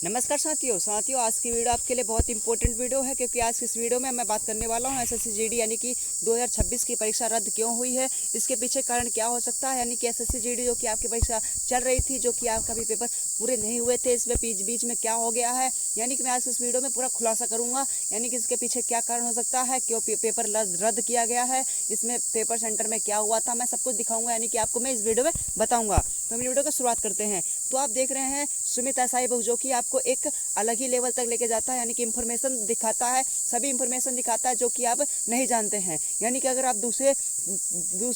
नमस्कार साथियों, आज की वीडियो आपके लिए बहुत इंपॉर्टेंट वीडियो है क्योंकि आज की इस वीडियो में मैं बात करने वाला हूं एसएससी जीडी यानी कि 2026 की परीक्षा रद्द क्यों हुई है, इसके पीछे कारण क्या हो सकता है। यानी कि एसएससी जीडी जो कि आपकी परीक्षा चल रही थी, जो कि आपका भी पेपर पूरे नहीं हुए थे, इसमें बीच में क्या हो गया है, यानी कि मैं आज इस वीडियो में पूरा खुलासा करूँगा। यानी कि इसके पीछे क्या कारण हो सकता है, क्यों पेपर रद्द किया गया है, इसमें पेपर सेंटर में क्या हुआ था, मैं सब कुछ दिखाऊंगा। यानी कि आपको मैं इस वीडियो में बताऊँगा। तो हम वीडियो की शुरुआत करते हैं। तो आप देख रहे हैं सुमित एसआई बुक, जो कि आपको एक अलग ही लेवल तक लेके जाता है। यानी कि इंफॉर्मेशन दिखाता है, सभी इंफॉर्मेशन दिखाता है जो कि आप नहीं जानते हैं। यानी कि अगर आप दूसरी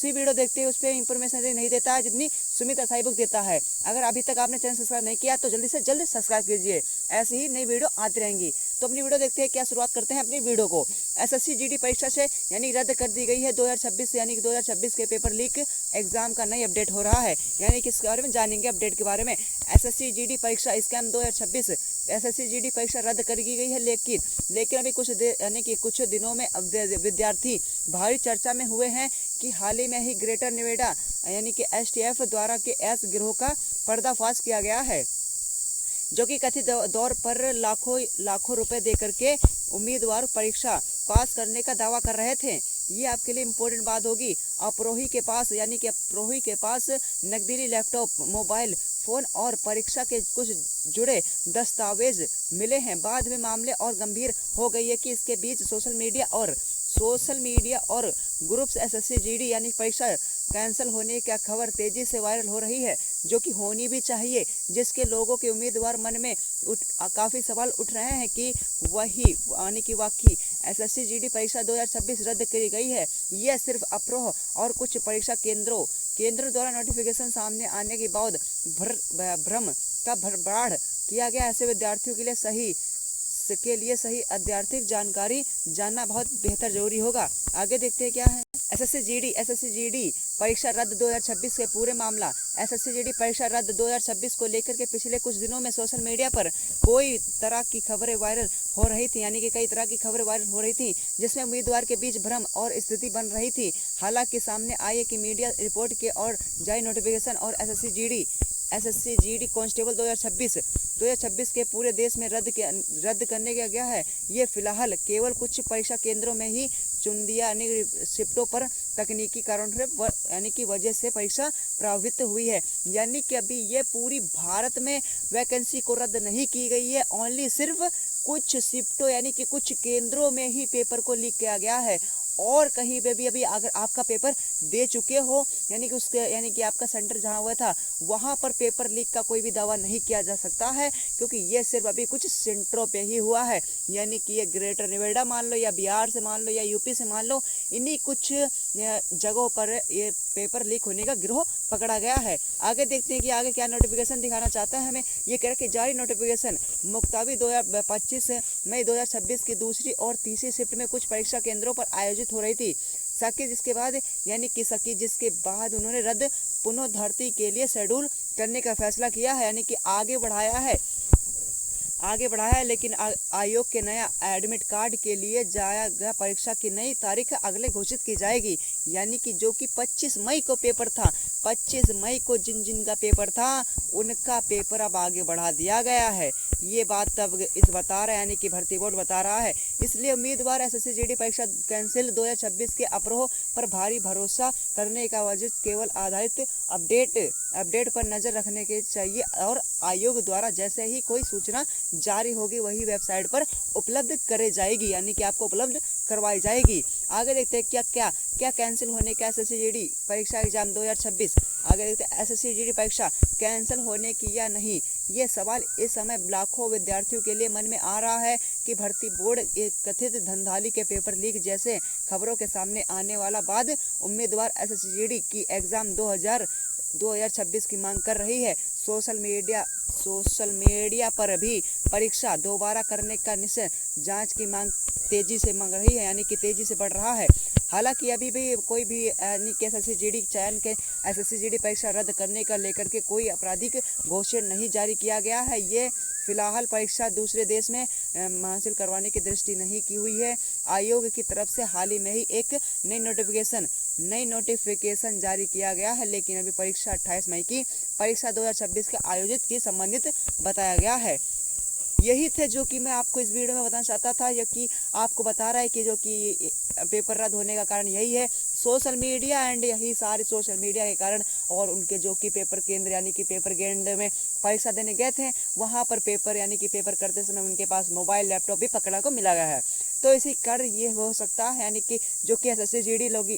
वीडियो देखते हैं, उस पर इंफॉर्मेशन नहीं देता है जितनी सुमित एसआई बुक देता है। अगर अभी तक आपने चैनल सब्सक्राइब नहीं किया तो जल्दी से जल्दी सब्सक्राइब कीजिए, ऐसी ही नई वीडियो आती रहेंगी। तो अपनी वीडियो देखते हैं, क्या शुरुआत करते हैं अपनी वीडियो को। एसएससी जीडी परीक्षा से यानी रद्द कर दी गई है 2026 यानी कि 2026 के पेपर लीक एग्जाम का नई अपडेट हो रहा है। यानी कि इसके बारे में जानेंगे अपडेट के बारे में। एसएससी जीडी परीक्षा स्कैम 2026 एसएससी जीडी परीक्षा रद्द कर दी गई है, लेकिन अभी यानी कि कुछ दिनों में विद्यार्थी भारी चर्चा में हुए हैं कि हाल ही में ही ग्रेटर नोएडा यानी कि एसटीएफ द्वारा के एस गिरोह का पर्दाफाश किया गया है, जो कि कथित दौर पर लाखों रुपए देकर के उम्मीदवार परीक्षा पास करने का दावा कर रहे थे। ये आपके लिए इम्पोर्टेंट बात होगी। अप्रोही के पास यानी कि अप्रोही के पास नकदी, लैपटॉप, मोबाइल फोन और परीक्षा के कुछ जुड़े दस्तावेज मिले हैं। बाद में मामले और गंभीर हो गई है कि इसके बीच सोशल मीडिया और ग्रुप्स एसएससी जीडी यानी परीक्षा कैंसिल होने की खबर तेजी से वायरल हो रही है, जो कि होनी भी चाहिए, जिसके लोगों के उम्मीदवार मन में काफ़ी सवाल उठ रहे हैं कि वही यानी कि वाकई एसएससी जीडी परीक्षा 2026 रद्द करी गई है। यह सिर्फ अप्रोह और कुछ परीक्षा केंद्रों द्वारा नोटिफिकेशन सामने आने के बाद भ्रम का भरमाड़ किया गया। ऐसे विद्यार्थियों के लिए सही अध्यात्मिक जानकारी जानना बहुत बेहतर जरूरी होगा। आगे देखते हैं क्या है। एसएससी जीडी परीक्षा रद्द 2026 के पूरे मामला। एसएससी जीडी परीक्षा रद्द 2026 को लेकर के पिछले कुछ दिनों में सोशल मीडिया पर कई तरह की खबरें वायरल हो रही थी, यानी कि कई तरह की खबरें वायरल हो रही थी, जिसमें उम्मीदवार के बीच भ्रम और स्थिति बन रही थी। हालांकि सामने आई कि मीडिया रिपोर्ट के और जारी नोटिफिकेशन और एसएससी जीडी कांस्टेबल 2026 के पूरे देश में रद्द करने का गया है। ये फिलहाल केवल कुछ परीक्षा केंद्रों में ही चुनिंदा शिफ्टों पर तकनीकी कारणों यानी कि वजह से परीक्षा प्रभावित हुई है। यानी कि अभी ये पूरी भारत में वैकेंसी को रद्द नहीं की गई है, ओनली सिर्फ कुछ शिफ्टों यानी कि कुछ केंद्रों में ही पेपर को लीक किया गया है। और कहीं पे भी अभी अगर आपका पेपर दे चुके हो यानी कि आपका सेंटर जहां हुआ था वहां पर पेपर लीक का कोई भी दावा नहीं किया जा सकता है, क्योंकि ये सिर्फ अभी कुछ सेंटरों पे ही हुआ है। यानी कि ये ग्रेटर नोएडा मान लो या बिहार से मान लो या यूपी से मान लो, इन्हीं कुछ जगहों पर ये पेपर लीक होने का गिरोह पकड़ा गया है। आगे देखते हैं कि आगे क्या नोटिफिकेशन दिखाना चाहता है हमें। ये कह रहा है कि जारी नोटिफिकेशन मुताबिक 25 मई 2026 की दूसरी और तीसरी शिफ्ट में कुछ परीक्षा केंद्रों पर आयोजित हो रही थी। जिसके बाद उन्होंने रद्द पुनर्भर्ती के लिए शेड्यूल करने का फैसला किया है, यानी कि आगे बढ़ाया है। लेकिन आयोग के नया एडमिट कार्ड के लिए जाया गया परीक्षा की नई तारीख अगले घोषित की जाएगी। यानी कि जो कि 25 मई को पेपर था, 25 मई को जिन का पेपर था उनका पेपर अब आगे बढ़ा दिया गया है। ये बात अब बता रहा है, यानी कि भर्ती बोर्ड बता रहा है। इसलिए उम्मीदवार एसएससी जीडी परीक्षा कैंसिल 2026 के अप्रोह पर भारी भरोसा करने का वजह केवल आधारित अपडेट पर नजर रखने के चाहिए, और आयोग द्वारा जैसे ही कोई सूचना जारी होगी वही वेबसाइट पर उपलब्ध करे जाएगी, यानी कि आपको उपलब्ध करवाई जाएगी। आगे देखते हैं क्या कैंसिल होने का एसएससी जीडी परीक्षा एग्जाम 2026। आगे देखते हैं एसएससी जीडी परीक्षा कैंसिल होने की या नहीं, ये सवाल इस समय लाखों विद्यार्थियों के लिए मन में आ रहा है कि भर्ती बोर्ड एक कथित धंधाली के पेपर लीक जैसे खबरों के सामने आने वाला बाद उम्मीदवार एसएससी जीडी की एग्जाम 2026 की मांग कर रही है। सोशल मीडिया पर भी परीक्षा दोबारा करने का निश्चय जांच की मांग तेजी से मांग रही है, यानी कि तेजी से बढ़ रहा है। हालांकि अभी भी कोई भी एसएससी जीडी चयन के एसएससी जीडी परीक्षा रद्द करने का लेकर के कोई आपराधिक घोषणा नहीं जारी किया गया है। ये फिलहाल परीक्षा दूसरे देश में हासिल करवाने की दृष्टि नहीं की हुई है। आयोग की तरफ से हाल ही में ही एक नई नोटिफिकेशन जारी किया गया है, लेकिन अभी परीक्षा 28 मई की परीक्षा 2026 के आयोजित की संबंधित बताया गया है। यही थे जो कि मैं आपको इस वीडियो में बताना चाहता था, या कि आपको बता रहा है कि जो कि पेपर रद्द होने का कारण यही है सोशल मीडिया, एंड यही सारे सोशल मीडिया के कारण। और उनके जो कि पेपर केंद्र यानी कि पेपर केंद्र में परीक्षा देने गए थे, वहाँ पर पेपर यानी कि पेपर करते समय उनके पास मोबाइल लैपटॉप भी पकड़ा को मिला गया है। तो इसी कारण ये हो सकता है यानी कि जो कि SSC GD लोग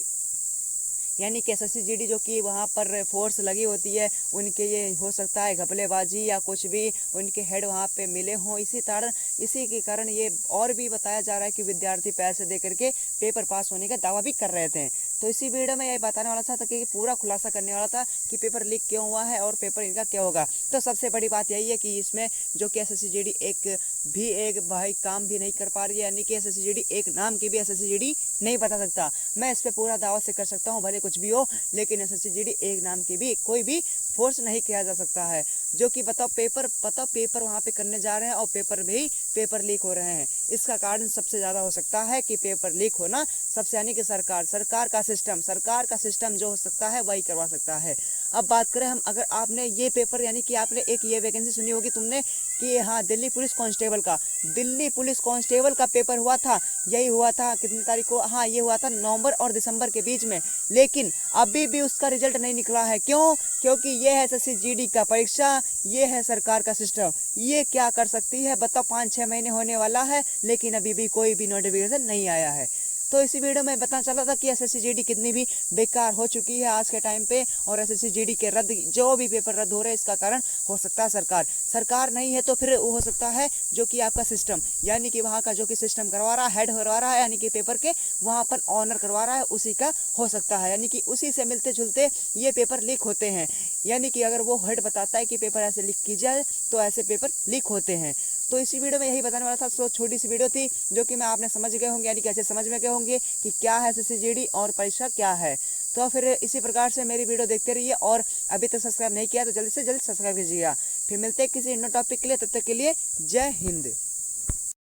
यानी कि SSC GD जो कि वहाँ पर फोर्स लगी होती है, उनके ये हो सकता है घपलेबाजी या कुछ भी उनके हेड वहाँ पे मिले हों। इसी के कारण ये और भी बताया जा रहा है कि विद्यार्थी पैसे दे करके पेपर पास होने का दावा भी कर रहे थे। तो इसी वीडियो में ये बताने वाला था कि पूरा खुलासा करने वाला था कि पेपर लीक क्यों हुआ है और पेपर इनका क्या होगा। तो सबसे बड़ी बात यही है कि इसमें जो कि SSC GD एक भाई काम भी नहीं कर पा रही है, यानी कि SSC GD एक नाम की भी SSC GD नहीं बता सकता। मैं इस पर पूरा दावा से कर सकता हूँ, भले कुछ भी हो, लेकिन SSC GD एक नाम की भी कोई भी फोर्स नहीं किया जा सकता है। जो कि बताओ पेपर वहाँ पे करने जा रहे हैं और पेपर लीक हो रहे हैं। इसका कारण सबसे ज़्यादा हो सकता है कि पेपर लीक होना सबसे, यानी कि सरकार का सिस्टम जो हो सकता है वही करवा सकता है। अब बात करें हम, अगर आपने ये पेपर यानी कि आपने एक ये वैकेंसी सुनी होगी तुमने कि हाँ दिल्ली पुलिस कांस्टेबल का पेपर हुआ था। यही हुआ था कितनी तारीख को, हाँ ये हुआ था नवंबर और दिसंबर के बीच में। लेकिन अभी भी उसका रिजल्ट नहीं निकला है। क्यों? क्योंकि ये है SSC GD का परीक्षा, ये है सरकार का सिस्टम। ये क्या कर सकती है बताओ? 5-6 महीने होने वाला है लेकिन अभी भी कोई भी नोटिफिकेशन नहीं आया है। तो इसी वीडियो में बताना चला था कि SSC GD कितनी भी बेकार हो चुकी है आज के टाइम पे, और SSC GD के जो भी पेपर रद्द हो रहे हैं इसका कारण हो सकता है सरकार नहीं है तो फिर वो हो सकता है जो कि आपका सिस्टम, यानी कि वहाँ का जो कि सिस्टम करवा रहा है, हेड करवा रहा है, यानी कि पेपर के वहाँ पर ऑनर करवा रहा है, उसी का हो सकता है। यानी कि उसी से मिलते जुलते ये पेपर लीक होते हैं। यानी कि अगर वो हेड बताता है कि पेपर ऐसे लीक की जाए तो ऐसे पेपर लीक होते हैं। तो इसी वीडियो में यही बताने वाला था। सो छोटी सी वीडियो थी जो कि मैं आपने समझ गए होंगे, यानी कि अच्छे समझ में गए होंगे कि क्या है SSC GD और परीक्षा क्या है। तो फिर इसी प्रकार से मेरी वीडियो देखते रहिए, और अभी तक सब्सक्राइब नहीं किया तो जल्दी से जल्दी सब्सक्राइब कीजिएगा। फिर मिलते हैं किसी अन्य टॉपिक के लिए, तब तक के लिए जय हिंद।